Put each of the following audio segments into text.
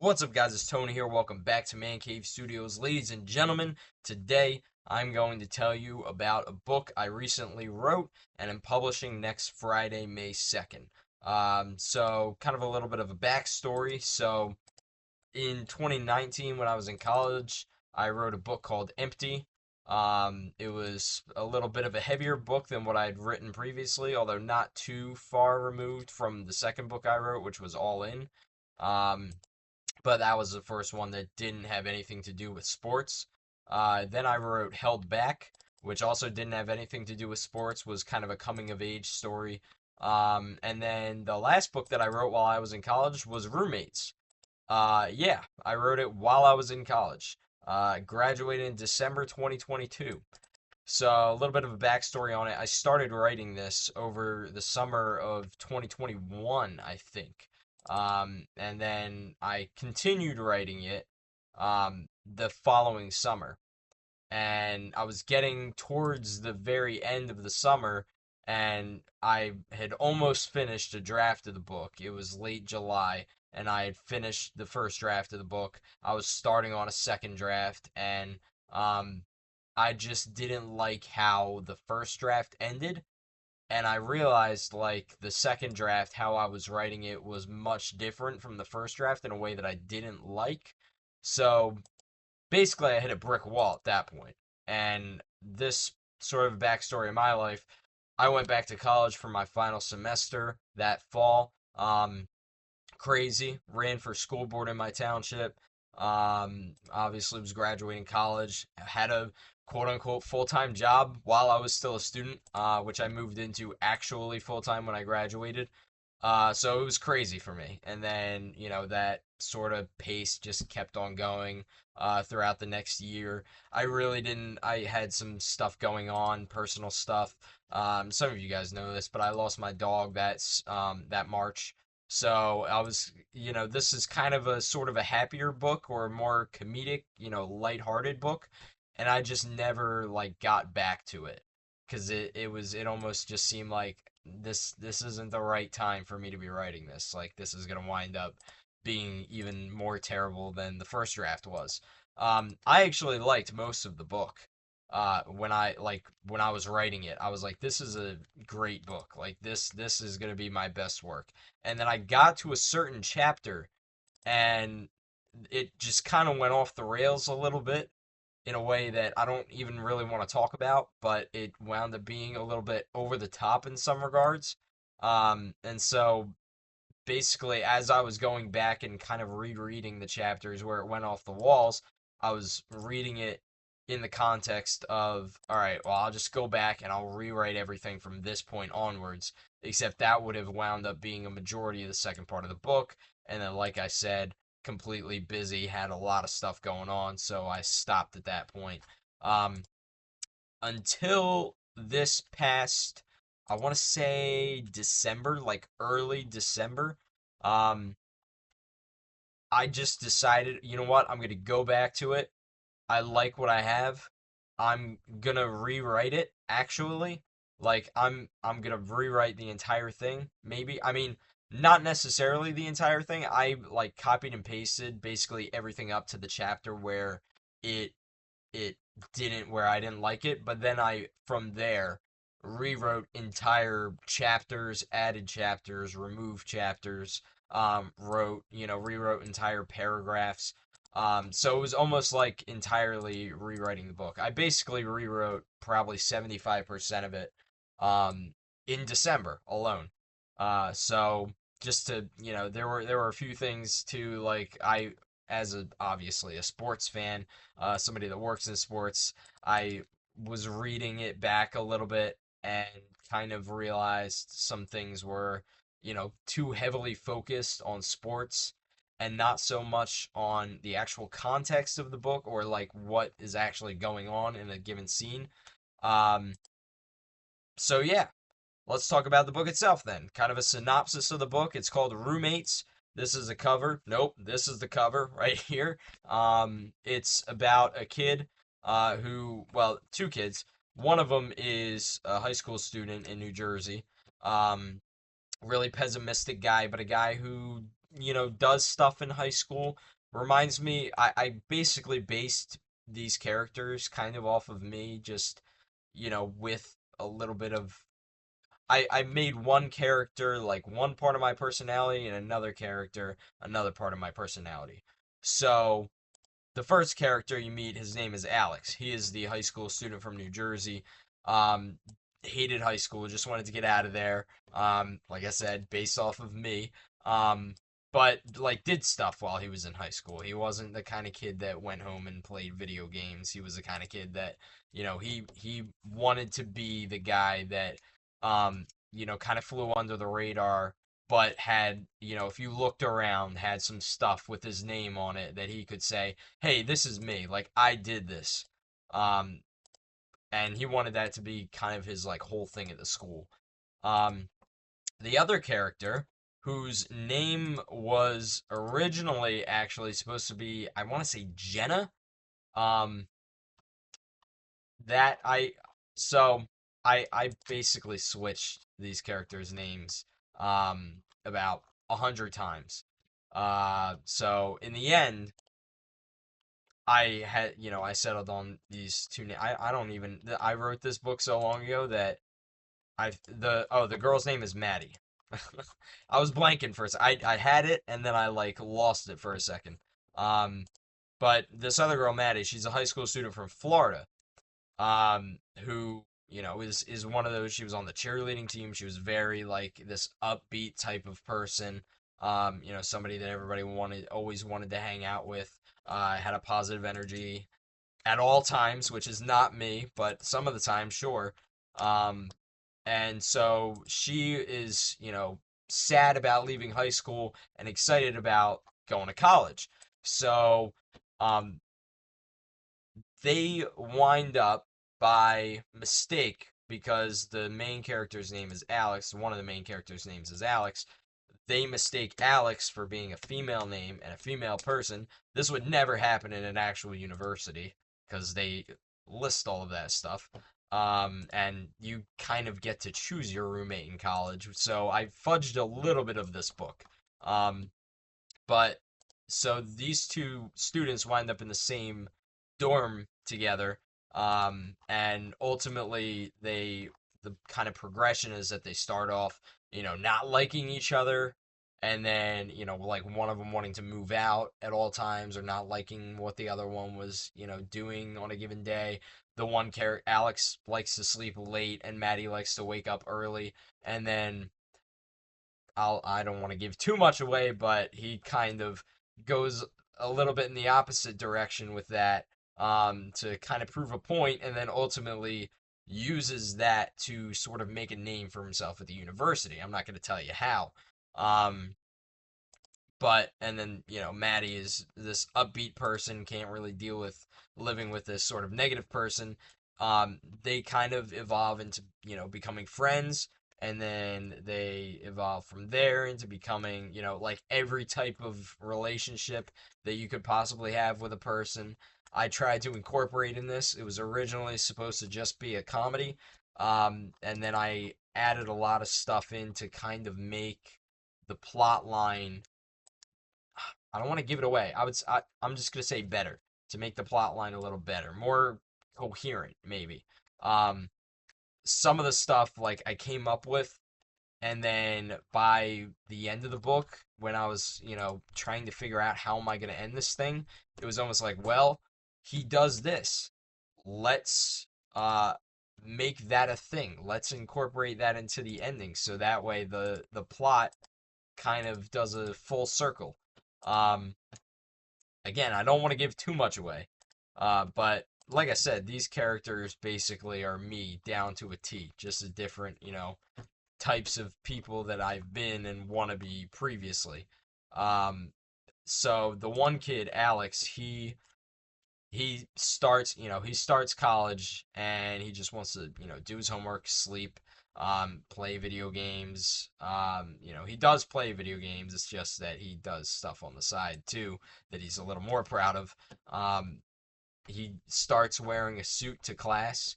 What's up, guys? It's Tony here. Welcome back to Man Cave Studios. Ladies and gentlemen, today I'm going to tell you about a book I recently wrote and am publishing next Friday, May 2nd. So, kind of a little bit of a backstory. So, in 2019, when I was in college, I wrote a book called Empty. It was a little bit of a heavier book than what I'd written previously, although not too far removed from the second book I wrote, which was All In. Um, but that was the first one that didn't have anything to do with sports. Then I wrote Held Back, which also didn't have anything to do with sports, was kind of a coming of age story. And then the last book that I wrote while I was in college was Roommates. Yeah, I wrote it while I was in college. Graduated in December 2022. So a little bit of a backstory on it. I started writing this over the summer of 2021, I think. And then I continued writing it the following summer. And I was getting towards the very end of the summer, and I had almost finished a draft of the book. It was late July, and I had finished the first draft of the book. I was starting on a second draft, and um, I just didn't like how the first draft ended. And I realized, like, the second draft, how I was writing it was much different from the first draft in a way that I didn't like. So basically, I hit a brick wall at that point. And this sort of backstory of my life, I went back to college for my final semester that fall. Crazy. Ran for school board in my township. Obviously was graduating college. Had a quote unquote full time job while I was still a student, which I moved into actually full time when I graduated. So it was crazy for me. And then, that sort of pace just kept on going throughout the next year. I really didn't, I had some stuff going on, personal stuff. Some of you guys know this, but I lost my dog that March. So I was, this is kind of a sort of a happier book or a more comedic, lighthearted book. And I just never like got back to it because it almost just seemed like this isn't the right time for me to be writing this. Like this is gonna wind up being even more terrible than the first draft was. I actually liked most of the book. When I was writing it, I was like, this is a great book. Like this is gonna be my best work. And then I got to a certain chapter and it just kind of went off the rails a little bit in a way that I don't even really want to talk about, but it wound up being a little bit over the top in some regards. And so basically, as I was going back and kind of rereading the chapters where it went off the walls, I was reading it in the context of, all right, well, I'll just go back and I'll rewrite everything from this point onwards, except that would have wound up being a majority of the second part of the book. And then, like I said, completely busy, had a lot of stuff going on, so I stopped at that point. Um, until this past, I want to say December, like early December, um, I just decided, you know what, I'm going to go back to it. I like what I have. I'm gonna rewrite it actually. Like I'm gonna rewrite the entire thing. Maybe. I mean, not necessarily the entire thing. I like copied and pasted basically everything up to the chapter where it it didn't where I didn't like it, but then I from there rewrote entire chapters, added chapters, removed chapters, rewrote entire paragraphs. So it was almost like entirely rewriting the book. I basically rewrote probably 75% of it in December alone. So just to, there were a few things to like as obviously a sports fan, somebody that works in sports, I was reading it back a little bit and kind of realized some things were, too heavily focused on sports and not so much on the actual context of the book or like what is actually going on in a given scene. Um, so yeah, let's talk about the book itself then. Kind of a synopsis of the book. It's called Roommates. This is the cover. Nope, this is the cover right here. It's about a kid well, two kids. One of them is a high school student in New Jersey. Um, really pessimistic guy, but a guy who does stuff in high school. Reminds me, I basically based these characters kind of off of me, just, with a little bit of. I made one character like one part of my personality and another character another part of my personality. So the first character you meet, his name is Alex. He is the high school student from New Jersey. Um, Hated high school, just wanted to get out of there. Like I said, based off of me. Um, but like did stuff while he was in high school. He wasn't the kind of kid that went home and played video games. He was the kind of kid that, he wanted to be the guy that, kind of flew under the radar, but had, if you looked around, had some stuff with his name on it that he could say, hey, this is me. Like, I did this. Um, and he wanted that to be kind of his, like, whole thing at the school. Um, the other character, whose name was originally actually supposed to be, I want to say Jenna. Um, that I, so I basically switched these characters' names, about 100 times. So in the end, I had, I settled on these two. I don't even. I wrote this book so long ago that the girl's name is Maddie. I was blanking for a second. I had it and then I like lost it for a second. Um, but this other girl, Maddie, she's a high school student from Florida. Who, is one of those. She was on the cheerleading team. She was very like this upbeat type of person. Somebody that everybody always wanted to hang out with. Had a positive energy at all times, which is not me, but some of the time, sure. Um, and so she is, sad about leaving high school and excited about going to college. So, um, they wind up by mistake because the main character's name is Alex. One of the main characters' names is Alex. They mistake Alex for being a female name and a female person. This would never happen in an actual university because they list all of that stuff. And you kind of get to choose your roommate in college. So I fudged a little bit of this book. Um, but so these two students wind up in the same dorm together. And ultimately the kind of progression is that they start off, not liking each other, and then, like one of them wanting to move out at all times or not liking what the other one was, doing on a given day. The one character, Alex, likes to sleep late and Maddie likes to wake up early. And then I don't want to give too much away, but he kind of goes a little bit in the opposite direction with that, to kind of prove a point, and then ultimately uses that to sort of make a name for himself at the university. I'm not going to tell you how. Um, and then, Maddie is this upbeat person, can't really deal with living with this sort of negative person. They kind of evolve into, becoming friends, and then they evolve from there into becoming, like every type of relationship that you could possibly have with a person. I tried to incorporate in this. It was originally supposed to just be a comedy, and then I added a lot of stuff in to kind of make the plot line. I don't want to give it away. I'm just gonna say better, to make the plot line a little better, more coherent, maybe. Um, some of the stuff like I came up with, and then by the end of the book, when I was, trying to figure out how am I gonna end this thing, it was almost like, well, he does this. Let's make that a thing. Let's incorporate that into the ending, so that way the plot kind of does a full circle. Um, Again, I don't want to give too much away, but like I said, these characters basically are me down to a T, just a different, types of people that I've been and want to be previously. Um, so the one kid, Alex, he starts college and he just wants to, do his homework, sleep, play video games. He does play video games. It's just that he does stuff on the side too that he's a little more proud of. He starts wearing a suit to class,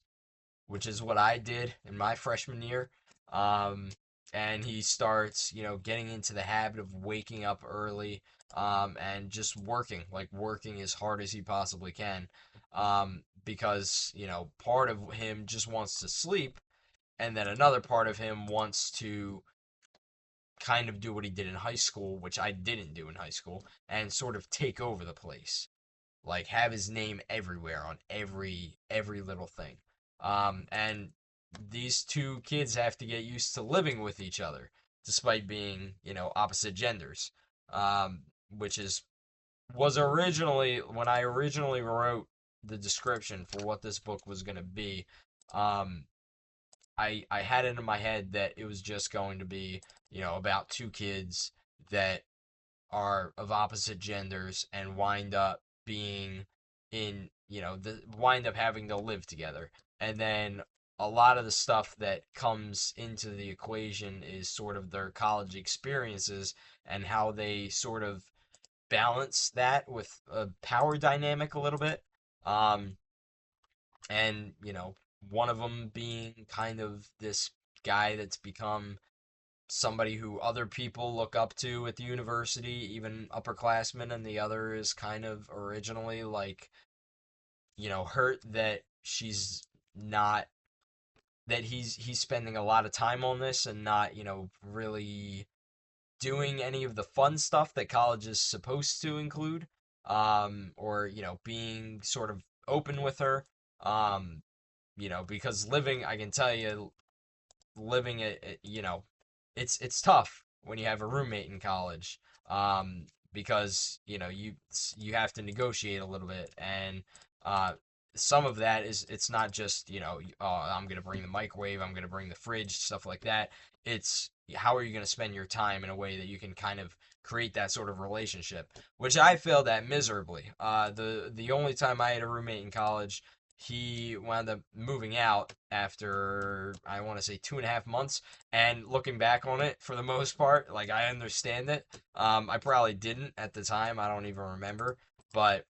which is what I did in my freshman year. Um, and he starts, getting into the habit of waking up early, and just working as hard as he possibly can, because, part of him just wants to sleep, and then another part of him wants to kind of do what he did in high school, which I didn't do in high school, and sort of take over the place, like have his name everywhere on every little thing. And these two kids have to get used to living with each other, despite being, opposite genders. Which was originally, when I originally wrote the description for what this book was going to be. Um, I had it in my head that it was just going to be, about two kids that are of opposite genders and wind up being in, wind up having to live together. And then a lot of the stuff that comes into the equation is sort of their college experiences and how they sort of balance that with a power dynamic a little bit. Um, and, one of them being kind of this guy that's become somebody who other people look up to at the university, even upperclassmen, and the other is kind of originally like, hurt that she's not, that he's spending a lot of time on this and not, really doing any of the fun stuff that college is supposed to include, or, being sort of open with her, um, because living, I can tell you, living it, it's tough when you have a roommate in college, because you have to negotiate a little bit, and uh, some of that is, it's not just, oh, I'm gonna bring the microwave, I'm gonna bring the fridge, stuff like that. It's how are you gonna spend your time in a way that you can kind of create that sort of relationship, which I failed at miserably. The only time I had a roommate in college, he wound up moving out after, I want to say, 2.5 months. And looking back on it, for the most part, like, I understand it. I probably didn't at the time. I don't even remember. But,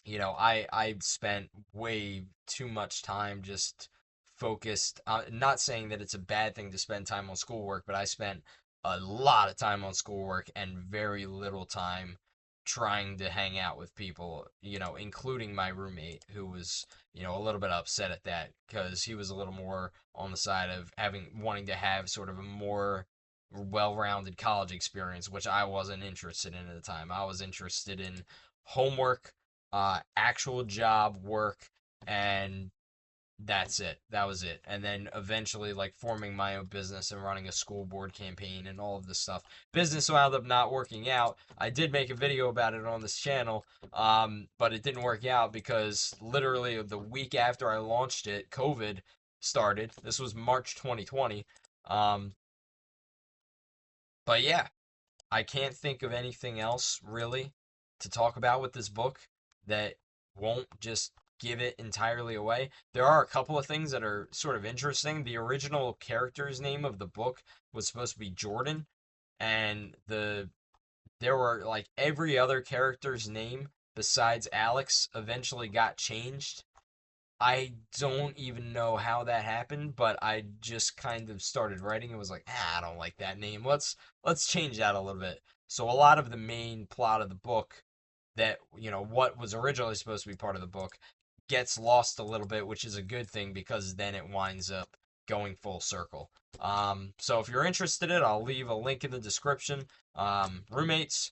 I spent way too much time just focused. Not saying that it's a bad thing to spend time on schoolwork, but I spent a lot of time on schoolwork and very little time trying to hang out with people, including my roommate, who was, a little bit upset at that because he was a little more on the side of wanting to have sort of a more well-rounded college experience, which I wasn't interested in at the time. I was interested in homework, actual job work, and that's it. That was it. And then eventually, like, forming my own business and running a school board campaign and all of this stuff. Business wound up not working out. I did make a video about it on this channel, but it didn't work out because literally the week after I launched it, COVID started. This was March 2020. Um, but yeah, I can't think of anything else really to talk about with this book that won't just give it entirely away. There are a couple of things that are sort of interesting. The original character's name of the book was supposed to be Jordan, and there were, like, every other character's name besides Alex eventually got changed. I don't even know how that happened, but I just kind of started writing and was like, I don't like that name. Let's change that a little bit. So a lot of the main plot of the book, that, what was originally supposed to be part of the book, gets lost a little bit, which is a good thing because then it winds up going full circle. So if you're interested in it, I'll leave a link in the description. Roommates,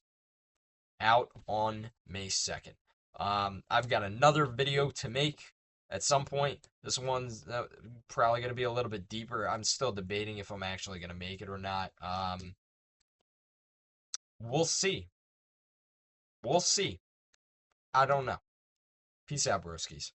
out on May 2nd. I've got another video to make at some point. This one's probably going to be a little bit deeper. I'm still debating if I'm actually going to make it or not. We'll see. We'll see. I don't know. Peace out, broskies.